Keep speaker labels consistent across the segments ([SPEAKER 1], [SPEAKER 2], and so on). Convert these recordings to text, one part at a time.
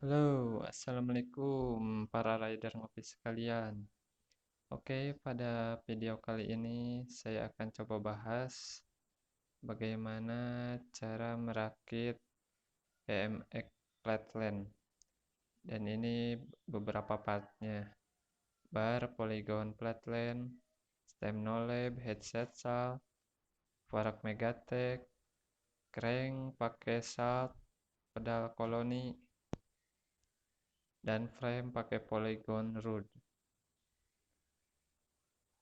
[SPEAKER 1] Halo, assalamualaikum para rider ngopi sekalian. Oke, pada video kali ini saya akan coba bahas bagaimana cara merakit EMX Flatland. Dan ini beberapa partnya: bar, polygon flatland, stem no-lab, headset salt, fork megatech, crank pakai salt, pedal koloni, dan frame pakai polygon rod.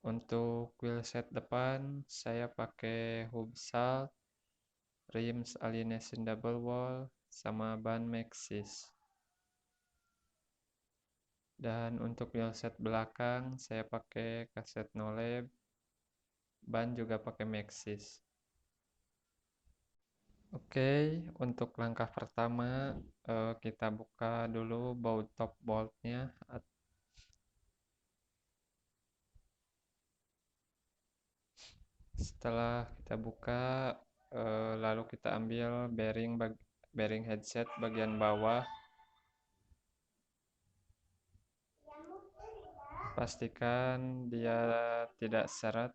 [SPEAKER 1] Untuk wheelset depan, saya pakai hub salt, rims alignation double wall, sama ban Maxxis. Dan untuk wheelset belakang, saya pakai kaset no-lab, ban juga pakai Maxxis. Oke, untuk langkah pertama, kita buka dulu baut top boltnya. Setelah kita buka, lalu kita ambil bearing headset bagian bawah. Pastikan dia tidak seret.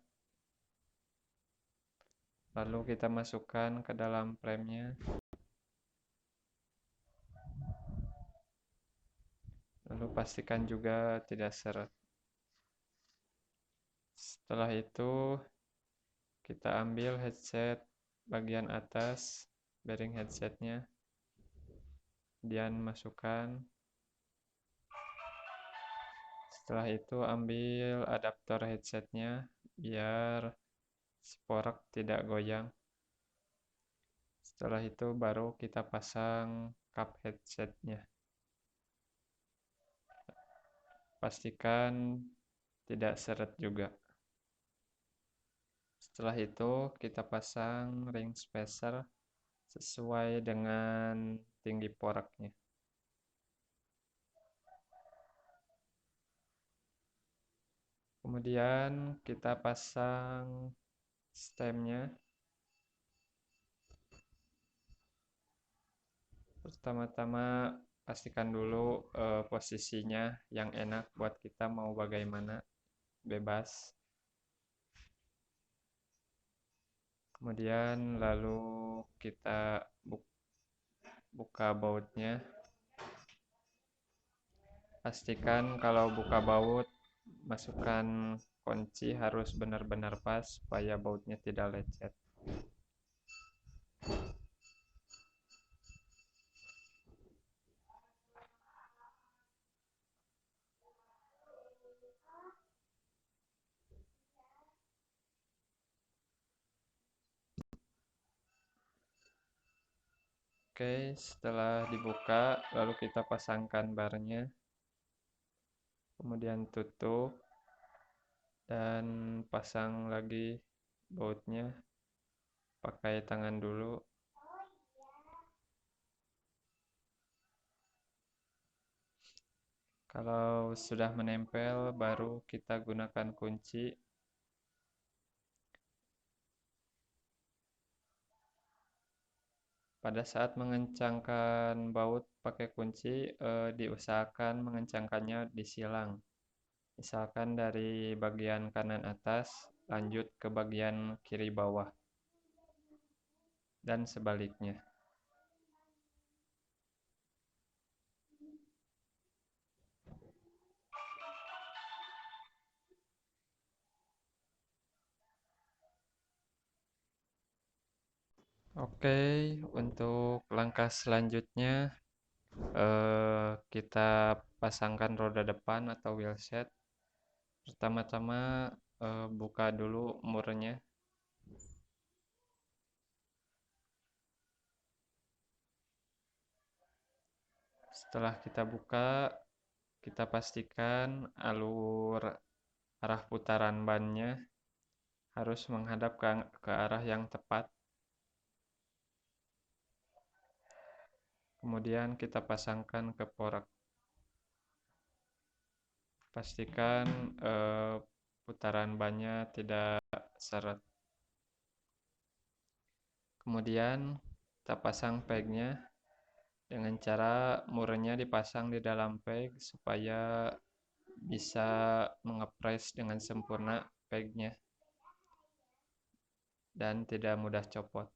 [SPEAKER 1] Lalu kita masukkan ke dalam frame-nya. Lalu pastikan juga tidak seret. Setelah itu kita ambil headset bagian atas, bearing headsetnya, kemudian masukkan. Setelah itu ambil adaptor headsetnya biar spork tidak goyang. Setelah itu baru kita pasang cup headsetnya. Pastikan tidak seret juga. Setelah itu kita pasang ring spacer sesuai dengan tinggi poraknya. Kemudian kita pasang stemnya. Pertama-tama pastikan dulu posisinya yang enak buat kita mau bagaimana, bebas. Kemudian lalu kita buka bautnya. Pastikan kalau buka baut, masukkan kunci harus benar-benar pas supaya bautnya tidak lecet. Oke, setelah dibuka, lalu kita pasangkan barnya, kemudian tutup, dan pasang lagi bautnya pakai tangan dulu. Kalau sudah menempel, baru kita gunakan kunci. Pada saat mengencangkan baut pakai kunci, diusahakan mengencangkannya di silang. Misalkan dari bagian kanan atas, lanjut ke bagian kiri bawah, dan sebaliknya. Oke, untuk langkah selanjutnya, kita pasangkan roda depan atau wheelset. Pertama-tama buka dulu murnya. Setelah kita buka, kita pastikan alur arah putaran bannya harus menghadap ke arah yang tepat. Kemudian kita pasangkan ke porak. Pastikan putaran bannya tidak seret. Kemudian kita pasang pegnya dengan cara murnya dipasang di dalam peg supaya bisa mengepres dengan sempurna pegnya dan tidak mudah copot.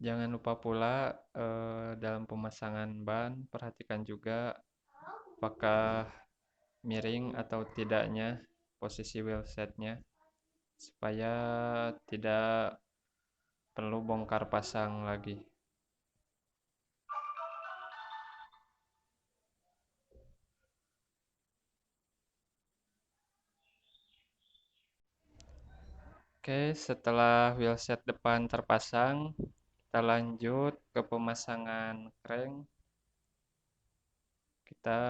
[SPEAKER 1] Jangan lupa pula dalam pemasangan ban, perhatikan juga apakah miring atau tidaknya posisi wheelsetnya supaya tidak perlu bongkar pasang lagi. Oke, setelah wheelset depan terpasang, kita lanjut ke pemasangan crank. Kita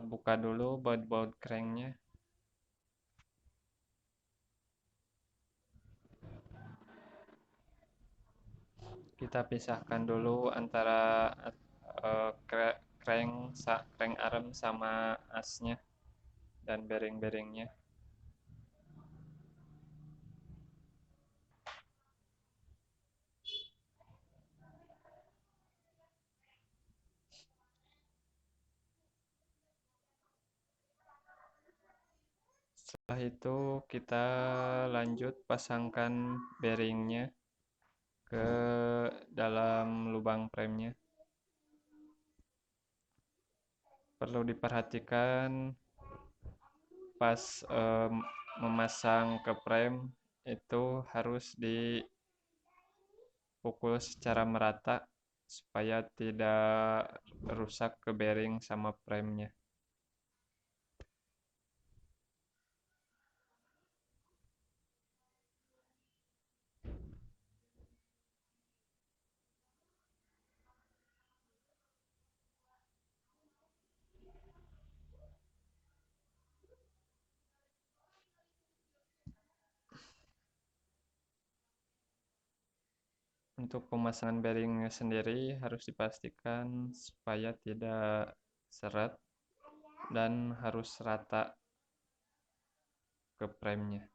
[SPEAKER 1] buka dulu baut-baut cranknya. Kita pisahkan dulu antara crank arm sama asnya dan bearing-bearingnya. Setelah itu kita lanjut pasangkan bearingnya ke dalam lubang premnya. Perlu diperhatikan pas memasang ke prem itu harus dipukul secara merata supaya tidak rusak ke bearing sama premnya. Untuk pemasangan bearingnya sendiri harus dipastikan supaya tidak seret dan harus rata ke premnya.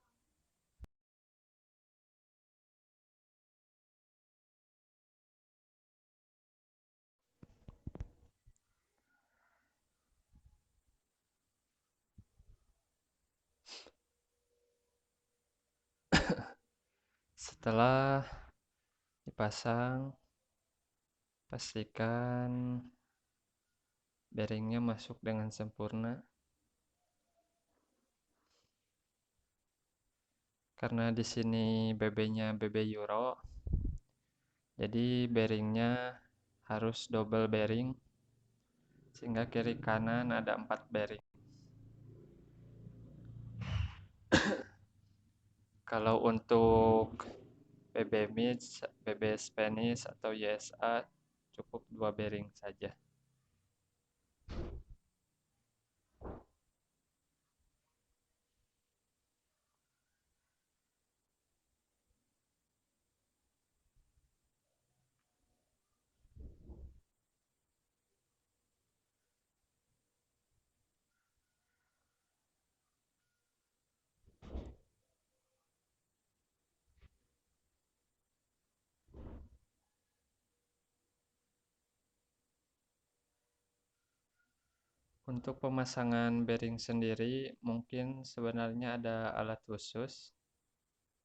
[SPEAKER 1] Setelah dipasang, pastikan bearingnya masuk dengan sempurna. Karena di sini BB-nya BB Euro, jadi bearingnya harus double bearing sehingga kiri kanan ada 4 bearing. Kalau untuk BB Mid, BB Spanish atau YSA cukup 2 bearing saja. Untuk pemasangan bearing sendiri mungkin sebenarnya ada alat khusus,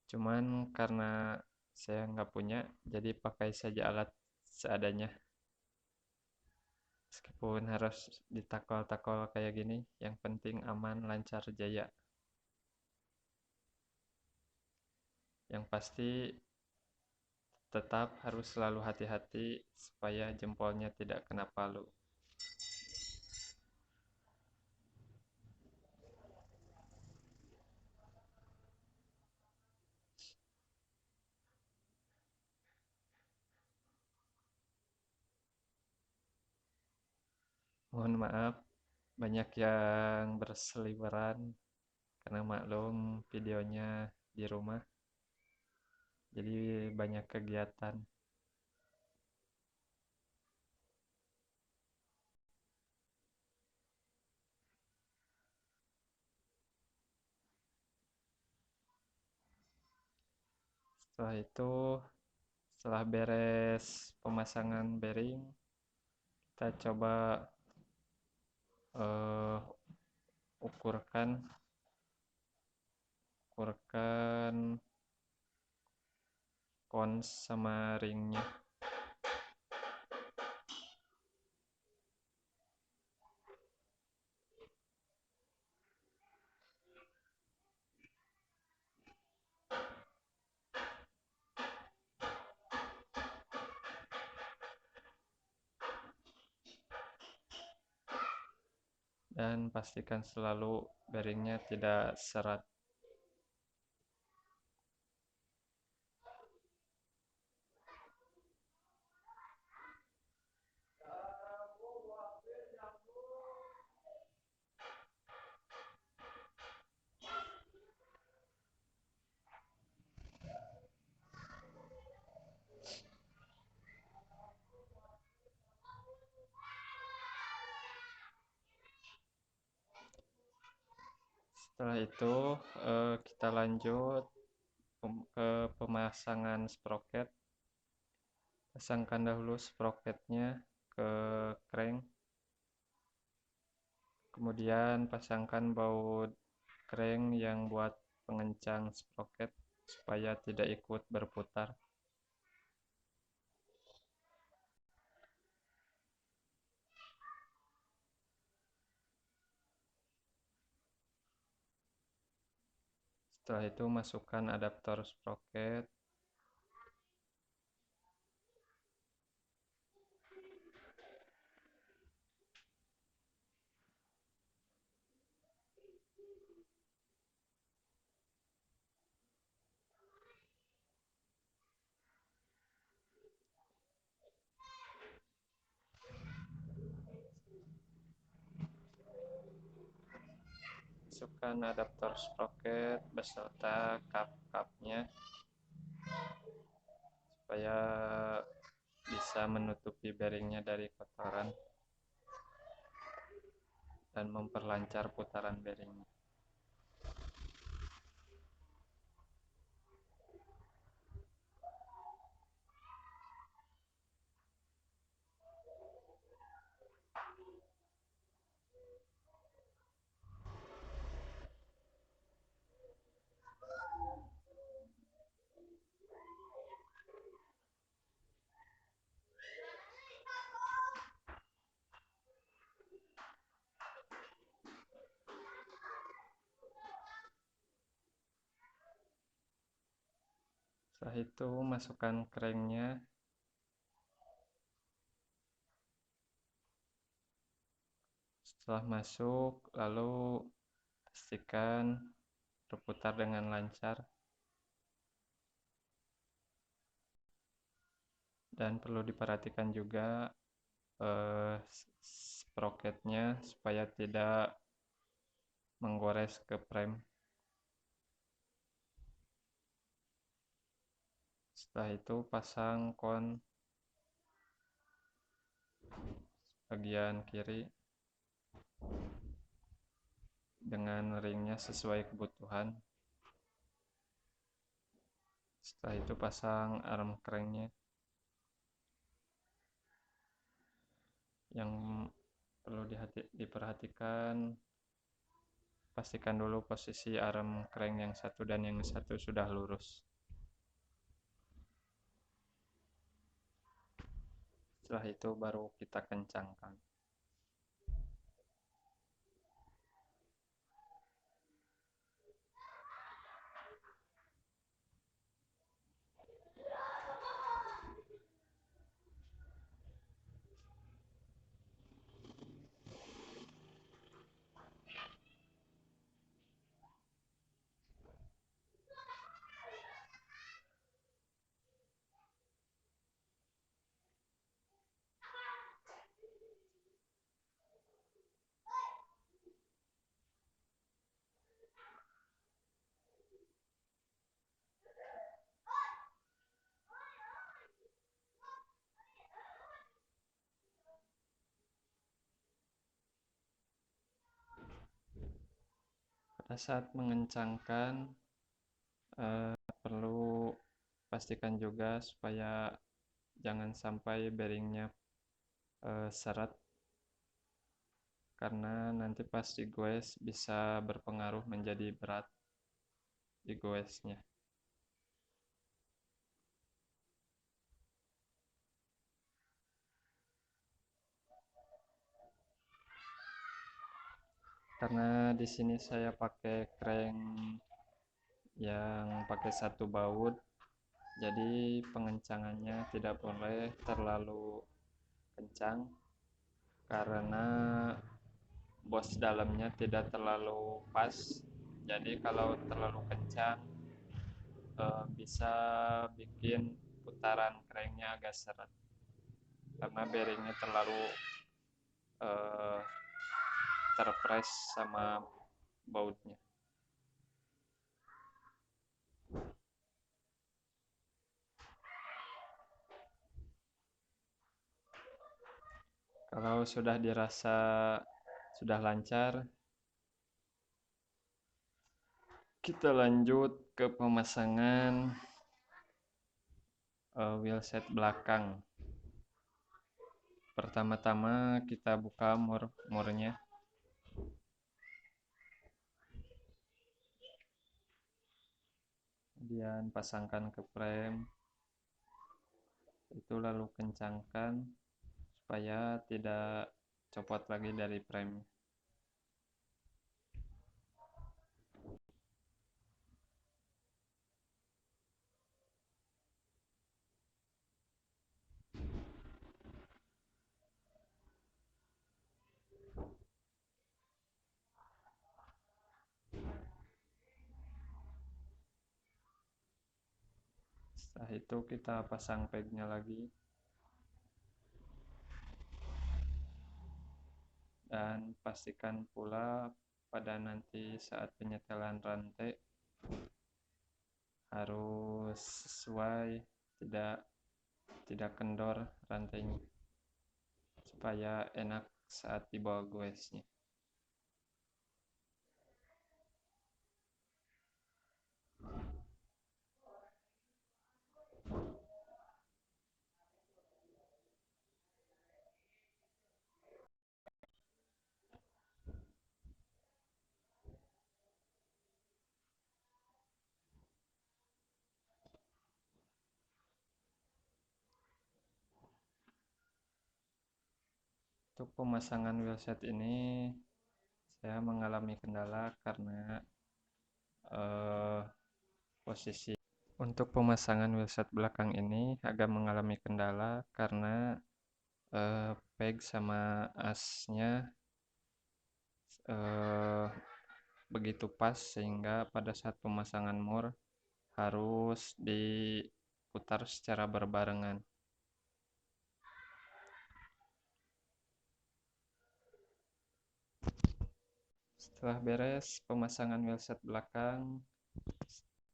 [SPEAKER 1] cuman karena saya nggak punya, jadi pakai saja alat seadanya. Meskipun harus ditakol-takol kayak gini, yang penting aman, lancar, jaya. Yang pasti tetap harus selalu hati-hati supaya jempolnya tidak kena palu. Mohon maaf, banyak yang berseliweran karena maklum videonya di rumah. Jadi banyak kegiatan. Setelah beres pemasangan bearing, kita coba eh, ukurkan ukurkan cons sama ringnya. Dan pastikan selalu bearingnya tidak serat. Setelah itu kita lanjut ke pemasangan sproket. Pasangkan dahulu sproketnya ke crank. Kemudian pasangkan baut crank yang buat pengencang sproket supaya tidak ikut berputar. Setelah itu masukkan adaptor sproket. Masukkan adaptor sproket beserta kap-kapnya supaya bisa menutupi bearingnya dari kotoran dan memperlancar putaran bearingnya. Setelah itu masukkan cranknya. Setelah masuk, lalu pastikan berputar dengan lancar. Dan perlu diperhatikan juga sproketnya supaya tidak menggores ke frame. Setelah itu pasang kon bagian kiri dengan ringnya sesuai kebutuhan. Setelah itu pasang arm cranknya. Yang perlu diperhatikan, pastikan dulu posisi arm crank yang satu dan yang satu sudah lurus. Setelah itu baru kita kencangkan. Pada saat mengencangkan perlu pastikan juga supaya jangan sampai bearingnya seret, karena nanti pas digoes bisa berpengaruh menjadi berat digoesnya. Karena di sini saya pakai crank yang pakai satu baut, jadi pengencangannya tidak boleh terlalu kencang karena bos dalamnya tidak terlalu pas. Jadi kalau terlalu kencang bisa bikin putaran cranknya agak seret karena bearingnya terlalu eh, terpres sama bautnya. Kalau sudah dirasa sudah lancar, kita lanjut ke pemasangan wheelset belakang. Pertama-tama kita buka murnya. Kemudian pasangkan ke frame. Itu lalu kencangkan supaya tidak copot lagi dari frame. Setelah itu kita pasang pegnya lagi. Dan pastikan pula pada nanti saat penyetelan rantai harus sesuai, tidak kendor rantainya supaya enak saat dibawa goesnya. Untuk pemasangan wheelset ini saya mengalami kendala karena posisi. Untuk pemasangan wheelset belakang ini agak mengalami kendala karena peg sama asnya begitu pas sehingga pada saat pemasangan mur harus diputar secara berbarengan. Setelah beres pemasangan wheelset belakang,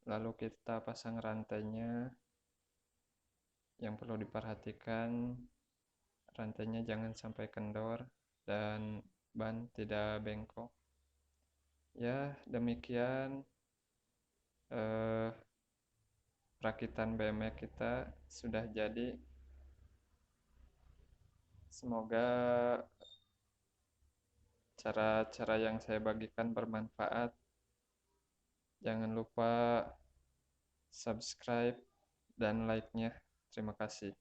[SPEAKER 1] lalu kita pasang rantainya. Yang perlu diperhatikan, rantainya jangan sampai kendor dan ban tidak bengkok. Ya, demikian perakitan BMX kita sudah jadi. Semoga cara-cara yang saya bagikan bermanfaat. Jangan lupa subscribe dan like-nya. Terima kasih.